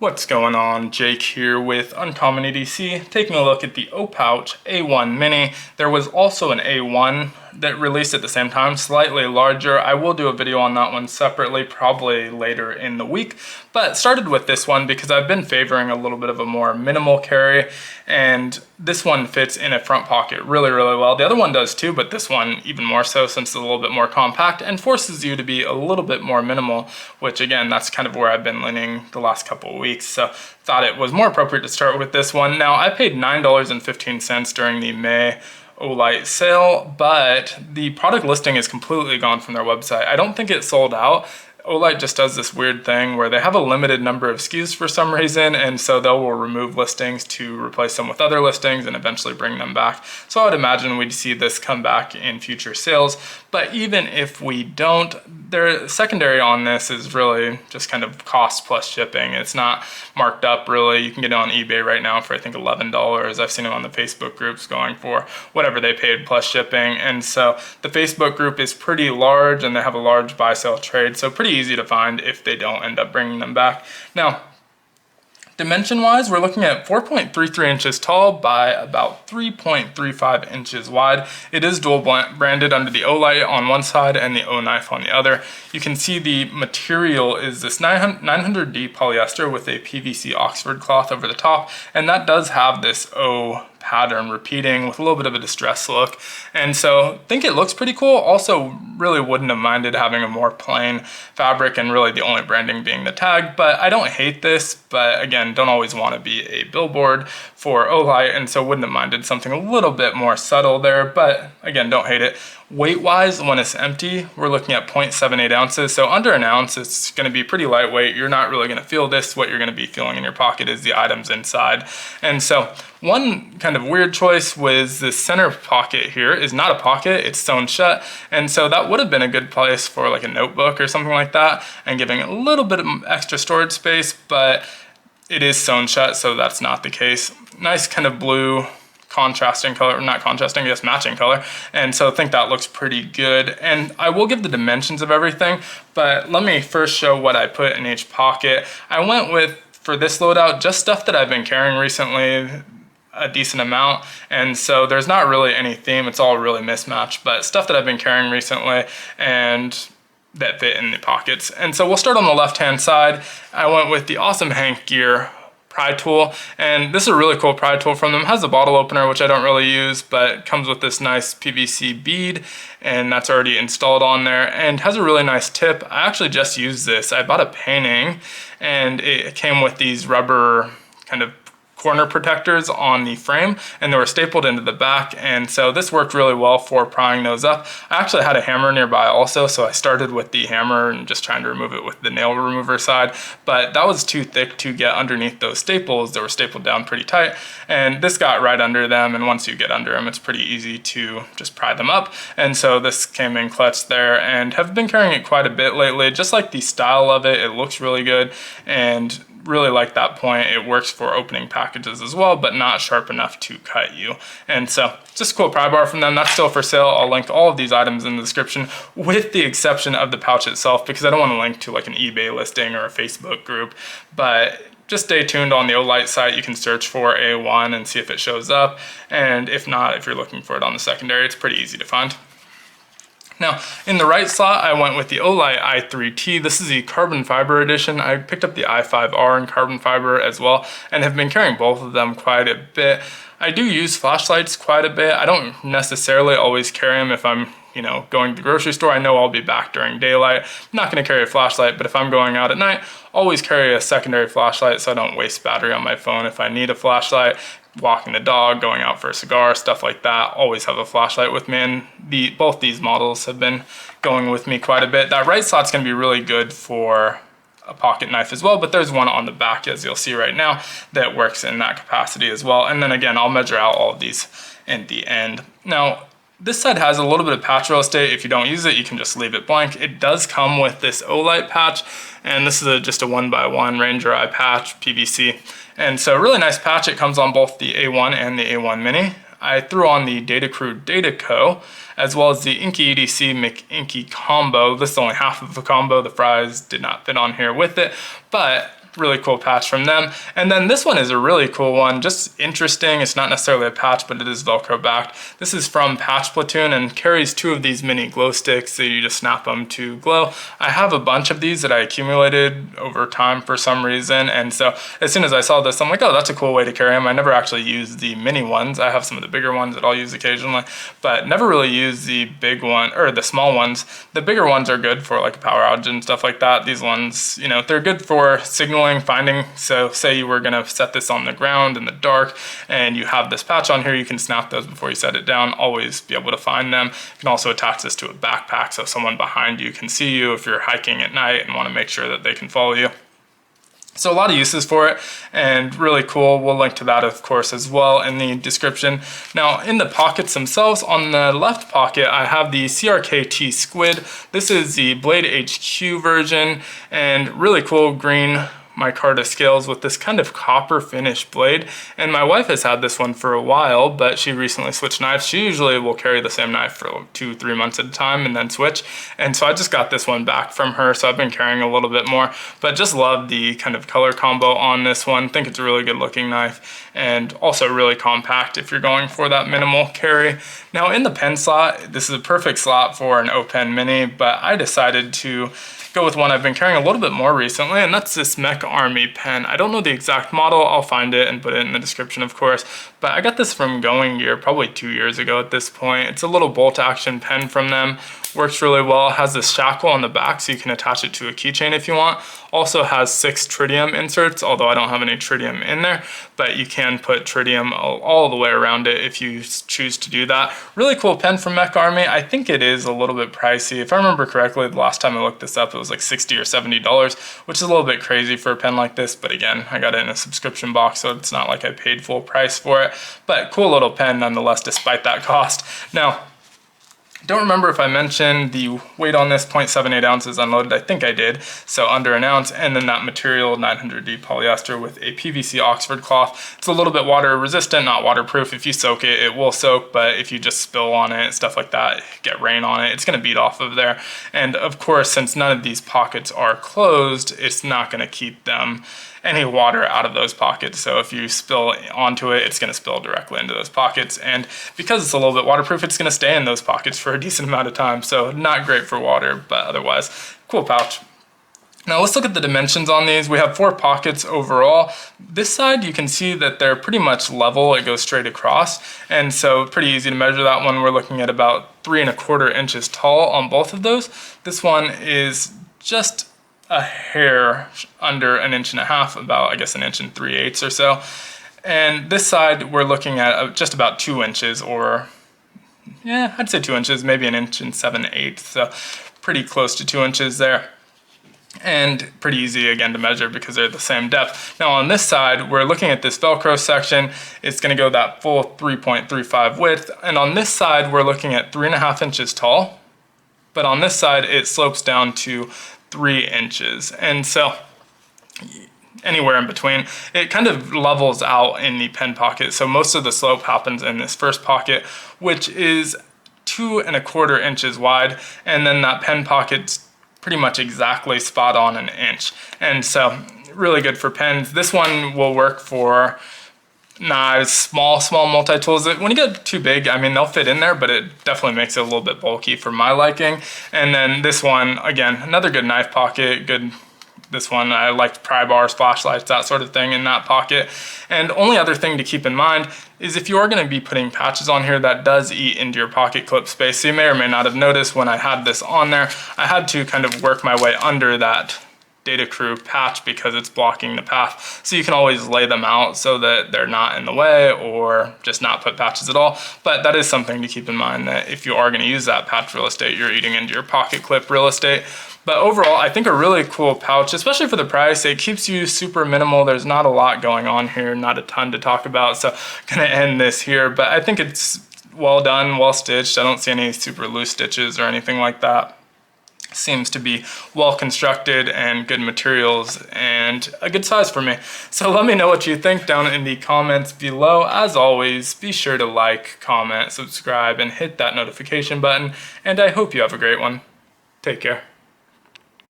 What's going on? Jake here with Uncommon EDC, taking a look at the Opouch A1 Mini. There was also an A1 that released at the same time, slightly larger. I will do a video on that one separately, probably later in the week, but started with this one because I've been favoring a little bit of a more minimal carry, and this one fits in a front pocket really well. The other one does too, but this one even more so since it's a little bit more compact and forces you to be a little bit more minimal, which again, that's kind of where I've been leaning the last couple of weeks. So thought it was more appropriate to start with this one. Now I paid $9.15 during the May Olight sale, but the product listing is completely gone from their website. I don't think it sold out. Olight just does this weird thing where they have a limited number of SKUs for some reason, and so they will remove listings to replace them with other listings and eventually bring them back. So I would imagine we'd see this come back in future sales, but even if we don't, their secondary on this is really just kind of cost plus shipping. It's not marked up really. You can get it on eBay right now for I think $11. I've seen them on the Facebook groups going for whatever they paid plus shipping, and so the Facebook group is pretty large and they have a large buy sell trade, so pretty easy to find if they don't end up bringing them back. Now, dimension wise, we're looking at 4.33 inches tall by about 3.35 inches wide. It is dual branded under the Olight on one side and the O knife on the other. You can see the material is this 900D polyester with a PVC Oxford cloth over the top, and that does have this O pattern repeating with a little bit of a distressed look, and so I think it looks pretty cool. Also really wouldn't have minded having a more plain fabric and really the only branding being the tag, but I don't hate this, but again, don't always want to be a billboard for Olight, and so wouldn't have minded something a little bit more subtle there, but again, don't hate it. Weight wise, when it's empty, we're looking at 0.78 ounces. So under an ounce, it's going to be pretty lightweight. You're not really going to feel this. What you're going to be feeling in your pocket is the items inside. And so one kind of weird choice was the center pocket here is not a pocket, it's sewn shut. And so that would have been a good place for like a notebook or something like that and giving a little bit of extra storage space, but it is sewn shut, so that's not the case. Nice kind of blue contrasting color, not contrasting, just matching color, and so I think that looks pretty good. And I will give the dimensions of everything, but let me first show what I put in each pocket. I went with, for this loadout, just stuff that I've been carrying recently, a decent amount, and so there's not really any theme, it's all really mismatched, but stuff that I've been carrying recently and that fit in the pockets. And so we'll start on the left hand side. I went with the awesome Hank Gear pry tool, and this is a really cool pry tool from them. It has a bottle opener, which I don't really use, but it comes with this nice PVC bead, and that's already installed on there, and has a really nice tip. I actually just used this. I bought a painting, and it came with these rubber kind of corner protectors on the frame, and they were stapled into the back, and so this worked really well for prying those up. I actually had a hammer nearby also, so I started with the hammer and just trying to remove it with the nail remover side, but that was too thick to get underneath those staples that were stapled down pretty tight, and this got right under them, and once you get under them, it's pretty easy to just pry them up, and so this came in clutch there, and have been carrying it quite a bit lately. Just like the style of it, it looks really good, and really like that point. It works for opening packages as well, but not sharp enough to cut you. And so just a cool pry bar from them. That's still for sale. I'll link all of these items in the description with the exception of the pouch itself, because I don't want to link to like an eBay listing or a Facebook group, but just stay tuned on the Olight site. You can search for A1 and see if it shows up. And if not, if you're looking for it on the secondary, it's pretty easy to find. Now, in the right slot, I went with the Olight i3T. This is the carbon fiber edition. I picked up the i5R in carbon fiber as well, and have been carrying both of them quite a bit. I do use flashlights quite a bit. I don't necessarily always carry them if I'm going to the grocery store. I know I'll be back during daylight. I'm not going to carry a flashlight, but if I'm going out at night, always carry a secondary flashlight so I don't waste battery on my phone if I need a flashlight. Walking the dog, going out for a cigar, stuff like that, always have a flashlight with me, and both these models have been going with me quite a bit. That right slot's going to be really good for a pocket knife as well, but there's one on the back, as you'll see right now, that works in that capacity as well. And then again, I'll measure out all of these in the end. Now, this side has a little bit of patch real estate. If you don't use it, you can just leave it blank. It does come with this Olight patch, and this is just a 1x1 Ranger Eye patch, PVC. And so really nice patch. It comes on both the A1 and the A1 Mini. I threw on the Data Crew Data Co, as well as the Inky EDC McInky combo. This is only half of a combo. The fries did not fit on here with it, but really cool patch from them. And then this one is a really cool one, just interesting. It's not necessarily a patch, but it is Velcro backed. This is from Patch Platoon and carries 2 of these mini glow sticks, so you just snap them to glow. I have a bunch of these that I accumulated over time for some reason, and so as soon as I saw this, I'm like, oh, that's a cool way to carry them. I never actually used the mini ones. I have some of the bigger ones that I'll use occasionally, but never really used the big one, or the small ones. The bigger ones are good for like a power outage and stuff like that. These ones, you know, they're good for signaling, finding. So say you were gonna set this on the ground in the dark and you have this patch on here, you can snap those before you set it down, always be able to find them. You can also attach this to a backpack so someone behind you can see you if you're hiking at night and want to make sure that they can follow you. So a lot of uses for it, and really cool. We'll link to that, of course, as well in the description. Now, in the pockets themselves, on the left pocket, I have the CRKT Squid. This is the Blade HQ version, and really cool green micarta scales with this kind of copper finish blade. And my wife has had this one for a while, but she recently switched knives. She usually will carry the same knife for 2-3 months at a time and then switch. And so I just got this one back from her, so I've been carrying a little bit more, but just love the kind of color combo on this one. Think it's a really good looking knife, and also really compact if you're going for that minimal carry. Now in the pen slot, this is a perfect slot for an O-Pen Mini, but I decided to go with one I've been carrying a little bit more recently, and that's this Mech Army pen. I don't know the exact model. I'll find it and put it in the description, of course, but I got this from Going Gear probably 2 years ago at this point. It's a little bolt action pen from them. Works really well. It has this shackle on the back so you can attach it to a keychain if you want. Also has 6 tritium inserts, although I don't have any tritium in there, but you can put tritium all the way around it if you choose to do that. Really cool pen from Mech Army. I think it is a little bit pricey. If I remember correctly, the last time I looked this up, it was like $60 or $70, which is a little bit crazy for a pen like this, but again, I got it in a subscription box, so it's not like I paid full price for it, but cool little pen nonetheless, despite that cost. Now, don't remember if I mentioned the weight on this, 0.78 ounces unloaded. I think I did, so under an ounce. And then that material, 900D polyester with a PVC Oxford cloth. It's a little bit water resistant, not waterproof. If you soak it, it will soak, but if you just spill on it, stuff like that, get rain on it, it's gonna bead off of there. And of course, since none of these pockets are closed, it's not gonna keep them any water out of those pockets. So if you spill onto it, it's gonna spill directly into those pockets. And because it's a little bit waterproof, it's gonna stay in those pockets for a decent amount of time. So not great for water, but otherwise, cool pouch. Now let's look at the dimensions on these. We have 4 pockets overall. This side, you can see that they're pretty much level. It goes straight across. And so pretty easy to measure that one. We're looking at about 3¼ inches tall on both of those. This one is just a hair under 1.5 inches, about I guess 1 3/8 inches or so. And this side we're looking at just about 2 inches, or yeah, I'd say 2 inches, maybe 1 7/8 inches. So pretty close to 2 inches there. And pretty easy again to measure because they're the same depth. Now on this side, we're looking at this Velcro section. It's gonna go that full 3.35 width. And on this side, we're looking at 3.5 inches tall. But on this side, it slopes down to 3 inches. And so anywhere in between, it kind of levels out in the pen pocket. So most of the slope happens in this first pocket, which is 2¼ inches wide. And then that pen pocket's pretty much exactly spot on 1 inch. And so really good for pens. This one will work for knives, small multi-tools. When you get too big, I mean, they'll fit in there, but it definitely makes it a little bit bulky for my liking. And then this one, again, another good knife pocket, good. This one, I liked pry bars, flashlights, that sort of thing in that pocket. And only other thing to keep in mind is if you are gonna be putting patches on here, that does eat into your pocket clip space. So you may or may not have noticed when I had this on there, I had to kind of work my way under that Data Crew patch because it's blocking the path. So you can always lay them out so that they're not in the way, or just not put patches at all. But that is something to keep in mind, that if you are gonna use that patch real estate, you're eating into your pocket clip real estate. But overall, I think a really cool pouch, especially for the price. It keeps you super minimal. There's not a lot going on here, not a ton to talk about. So I'm gonna end this here, but I think it's well done, well stitched. I don't see any super loose stitches or anything like that. Seems to be well constructed and good materials and a good size for me. So let me know what you think down in the comments below. As always, be sure to like, comment, subscribe, and hit that notification button. And I hope you have a great one. Take care.